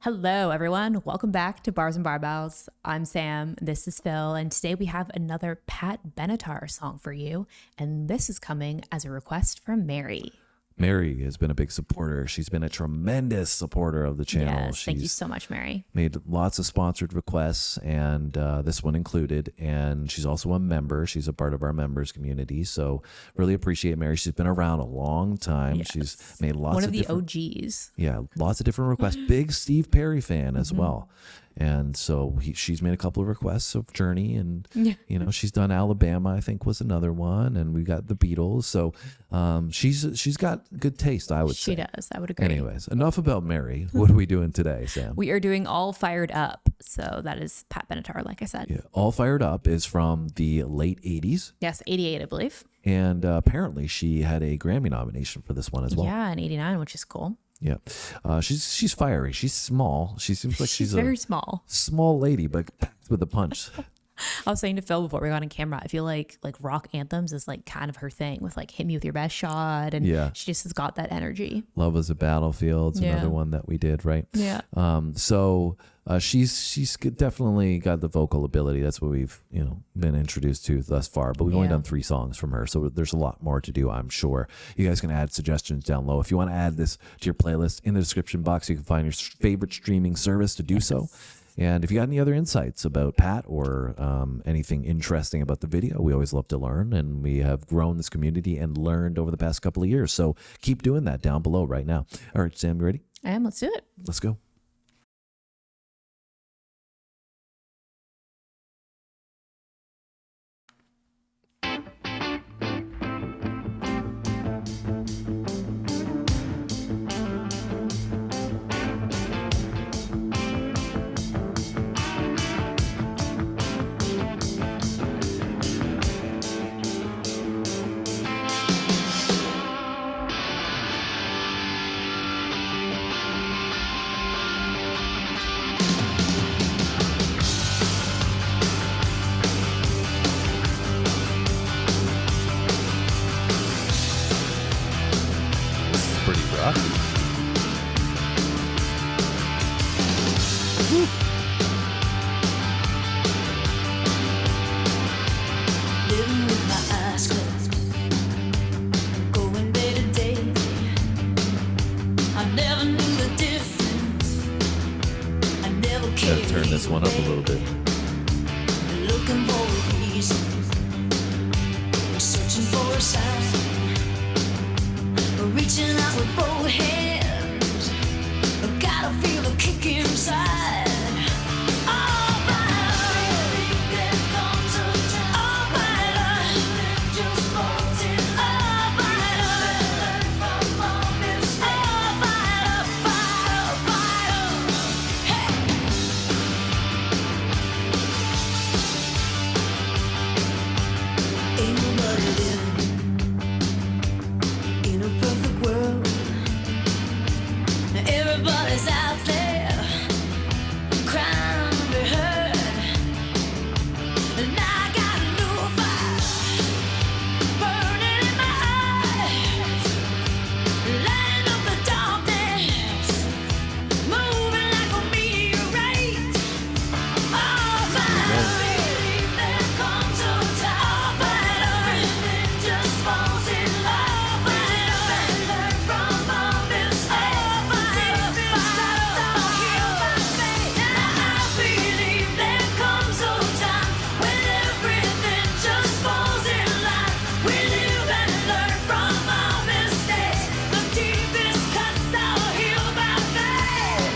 Hello, everyone. Welcome back to Bars and Barbells. I'm Sam. This is Phil. And today we have another Pat Benatar song for you. And this is coming as a request from Mary. Mary has been a big supporter. She's been a tremendous supporter of the channel. Yes, thank you so much, Mary. Made lots of sponsored requests, and this one included. And she's also a member. She's a part of our members community. So really appreciate Mary. She's been around a long time. Yes. She's made lots of the OGs. Yeah, lots of different requests. Big Steve Perry fan as well. And so she's made a couple of requests of Journey, and she's done Alabama, I think was another one, and we got the Beatles. So she's got good taste, I would say. She does. I would agree. Anyways, enough about Mary. What are we doing today, Sam? We are doing All Fired Up. So that is Pat Benatar, like I said. Yeah, All Fired Up is from the late 80s. Yes, 88, I believe. And apparently she had a Grammy nomination for this one as well. Yeah, in 89, which is cool. Yeah, she's fiery. She's small. She seems like she's very small lady, but packed with a punch. I was saying to Phil before we got on camera, I feel like rock anthems is like kind of her thing with like Hit Me With Your Best Shot, and she just has got that energy. Love Is a Battlefield's another one that we did, right? Yeah. She's definitely got the vocal ability. That's what we've been introduced to thus far. But we've only done 3 songs from her, so there's a lot more to do, I'm sure. You guys can add suggestions down low. If you want to add this to your playlist, in the description box, you can find your favorite streaming service to do so. And if you got any other insights about Pat or anything interesting about the video, we always love to learn. And we have grown this community and learned over the past couple of years. So keep doing that down below right now. All right, Sam, you ready? I am. Let's do it. Let's go. Pretty rocky. Living with my eyes closed, going day to day. I never knew the difference. I never cared. Gotta turn this one up a little bit. Looking for a reason, searching for a sign. Reaching out with both hands, gotta feel the kick inside. All right, there comes a time. All right, just falls in love. All right, learn from all mistakes. All right, fire, hey. Ain't nobody living in a perfect world. Everybody's out there crying to be heard, and I got a new fire burning in my eyes, lighting up the darkness, moving like a meteorite. Oh, finally, there comes a time when everything just falls in love. And learn from all mistakes. I believe there comes a time when everything just falls in line. We live and learn from our mistakes. The deepest cuts are healed by faith.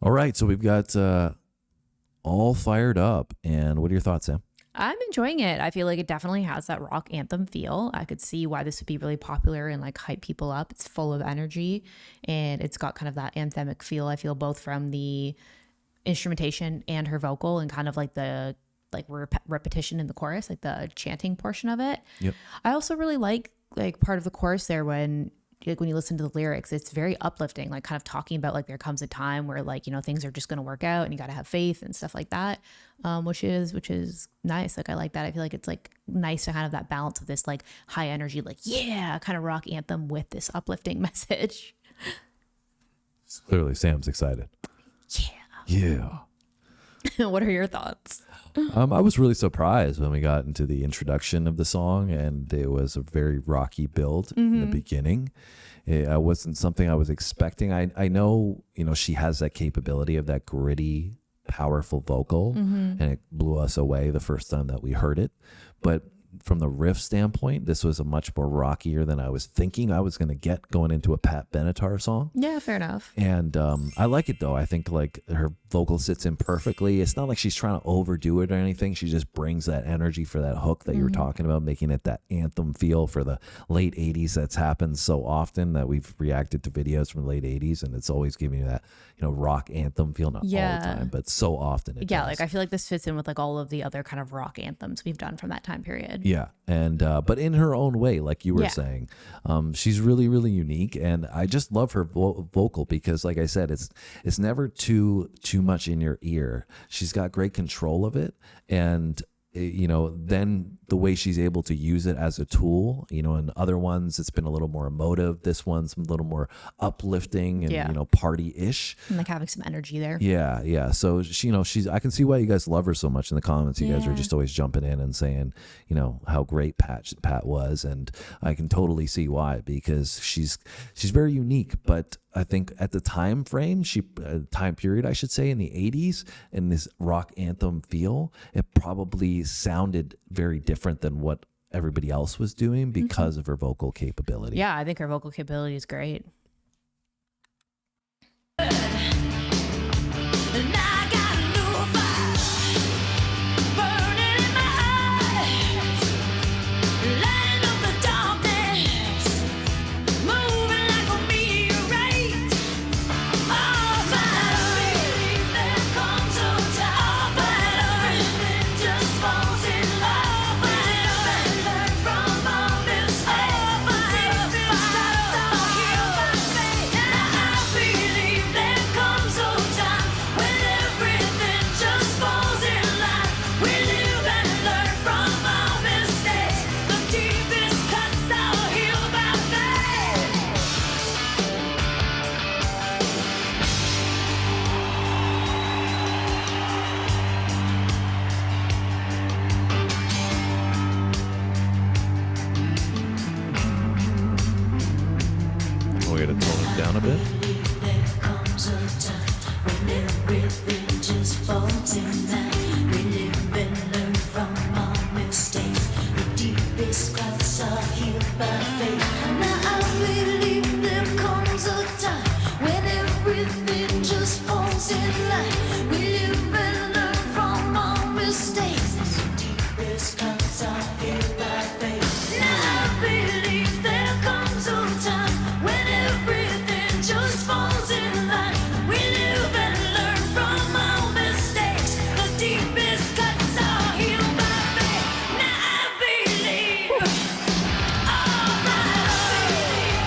All right, so we've got All Fired Up. And what are your thoughts, Sam? I'm enjoying it. I feel like it definitely has that rock anthem feel. I could see why this would be really popular and like hype people up. It's full of energy and it's got kind of that anthemic feel. I feel both from the instrumentation and her vocal and kind of like the repetition in the chorus, like the chanting portion of it. Yep. I also really like part of the chorus there when like when you listen to the lyrics, it's very uplifting, like kind of talking about like there comes a time where like, you know, things are just going to work out and you got to have faith and stuff like that, which is nice. Like I like that. I feel like it's like nice to have that balance of this like high energy, like yeah, kind of rock anthem with this uplifting message. Clearly, Sam's excited. Yeah. What are your thoughts? I was really surprised when we got into the introduction of the song, and it was a very rocky build in the beginning. It wasn't something I was expecting. I know, she has that capability of that gritty, powerful vocal, and it blew us away the first time that we heard it. But from the riff standpoint, this was a much more rockier than I was thinking I was going to get going into a Pat Benatar song. Yeah, fair enough. And I like it, though. I think like her vocal sits in perfectly. It's not like she's trying to overdo it or anything. She just brings that energy for that hook that you were talking about, making it that anthem feel for the late 80s. That's happened so often that we've reacted to videos from the late 80s, and it's always giving you that, rock anthem feel. Not all the time, but so often it does. Like I feel like this fits in with like all of the other kind of rock anthems we've done from that time period. Yeah. And but in her own way, like you were saying, she's really, really unique, and I just love her vocal because, like I said, it's never too much in your ear. She's got great control of it, and then the way she's able to use it as a tool, in other ones it's been a little more emotive. This one's a little more uplifting and party-ish, and like having some energy there. Yeah. So she's. I can see why you guys love her so much in the comments. You guys are just always jumping in and saying, how great Pat was, and I can totally see why, because she's very unique. But I think at the time period, I should say, in the 80s, in this rock anthem feel, it probably sounded very different than what everybody else was doing because of her vocal capability. Yeah, I think her vocal capability is great. And I got a new fire burning in my eyes, lighting up the darkness, moving like a meteorite. Oh, fire, there comes a time, everything just falls in love. And learn from all mistakes. I believe there comes a time when everything just falls in line. We live and learn from our mistakes. The deepest cuts are healed by faith. We're gonna tone it down a bit. There comes a time when everything just falls in line. We live and learn from our mistakes. The deepest cuts are healed by faith. Now I believe there comes a time when everything just falls in line. We live and learn from our mistakes. The deepest cuts are healed by faith. Now I believe there comes a time when everything just falls in line. We live and learn from our mistakes. The deepest cuts are healed by faith. Now I believe. All right,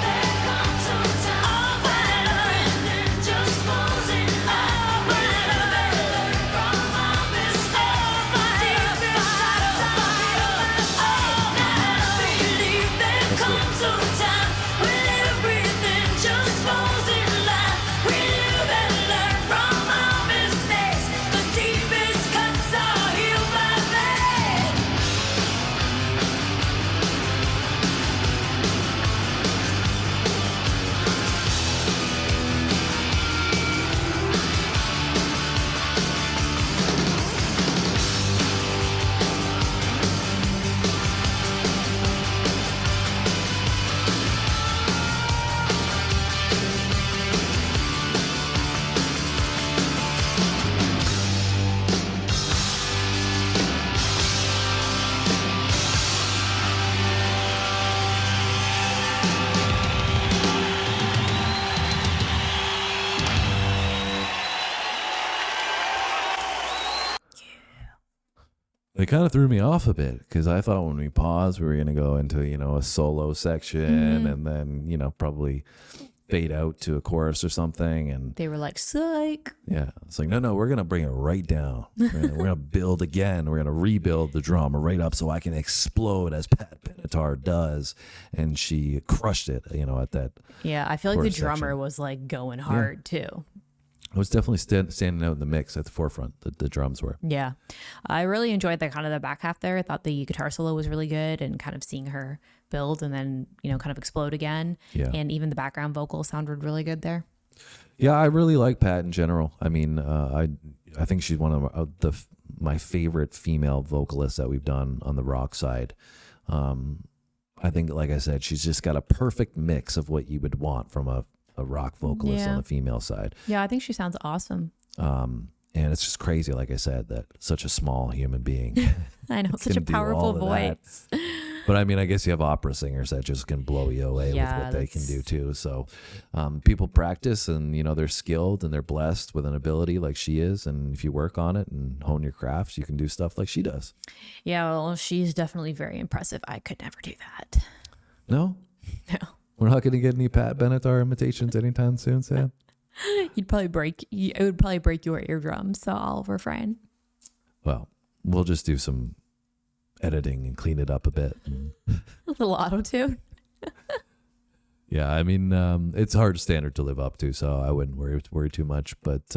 there comes a time when everything just falls in line. We live and learn from our mistakes. The deepest cuts are healed by faith. Now I believe there comes a time when everything just falls in line. We live and learn from our mistakes. The deepest cuts are healed by faith. It kind of threw me off a bit because I thought when we paused, we were going to go into, a solo section and then, probably fade out to a chorus or something, and They were like, psych. yeah, it's like no, we're gonna bring it right down. We're gonna build again. We're gonna rebuild the drama right up so I can explode as Pat Benatar does, and she crushed it. At that. Yeah, I feel like the chorus drummer section. was like going hard too. It was definitely standing out in the mix at the forefront. The drums were. Yeah, I really enjoyed the kind of the back half there. I thought the guitar solo was really good, and kind of seeing her build and then kind of explode again. Yeah. And even the background vocals sounded really good there. Yeah, I really like Pat in general. I mean, I think she's one of my favorite female vocalists that we've done on the rock side. I think, like I said, she's just got a perfect mix of what you would want from a rock vocalist on the female side. Yeah, I think she sounds awesome. And it's just crazy, like I said, that such a small human being. I know, such a can do powerful all of that. voice. But I mean, I guess you have opera singers that just can blow you away Yeah, with what they can that's- do too. So people practice, and they're skilled and they're blessed with an ability like she is. And if you work on it and hone your crafts, you can do stuff like she does. Yeah, well, she's definitely very impressive. I could never do that. No, No. we're not going to get any Pat Benatar imitations anytime soon, Sam. It would probably break your eardrums, so I'll refrain. Well, we'll just do some editing and clean it up a bit. A little auto-tune. Yeah, I mean, it's a hard standard to live up to, so I wouldn't worry too much. But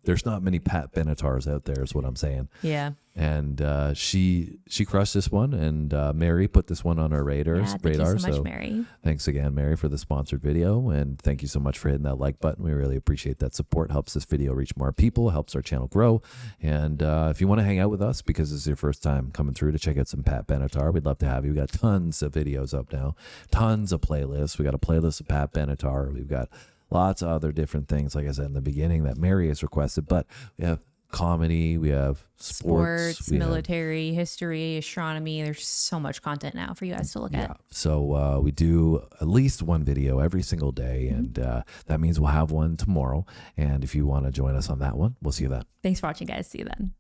there's not many Pat Benatars out there, is what I'm saying. Yeah. And she crushed this one, and Mary put this one on our radar. Yeah, thank you so much, Mary. Thanks again, Mary, for the sponsored video, and thank you so much for hitting that like button. We really appreciate that support. Helps this video reach more people, helps our channel grow. And if you want to hang out with us because this is your first time coming through to check out some Pat Benatar, we'd love to have you. We got tons of videos up now, tons of playlists. We got a playlist of Pat Benatar. We've got lots of other different things, like I said in the beginning, that Mary has requested, but we have comedy, we have sports, military, history, astronomy. There's so much content now for you guys to look at. So we do at least one video every single day, and that means we'll have one tomorrow. And if you want to join us on that one, we'll see you then. Thanks for watching, guys. See you then.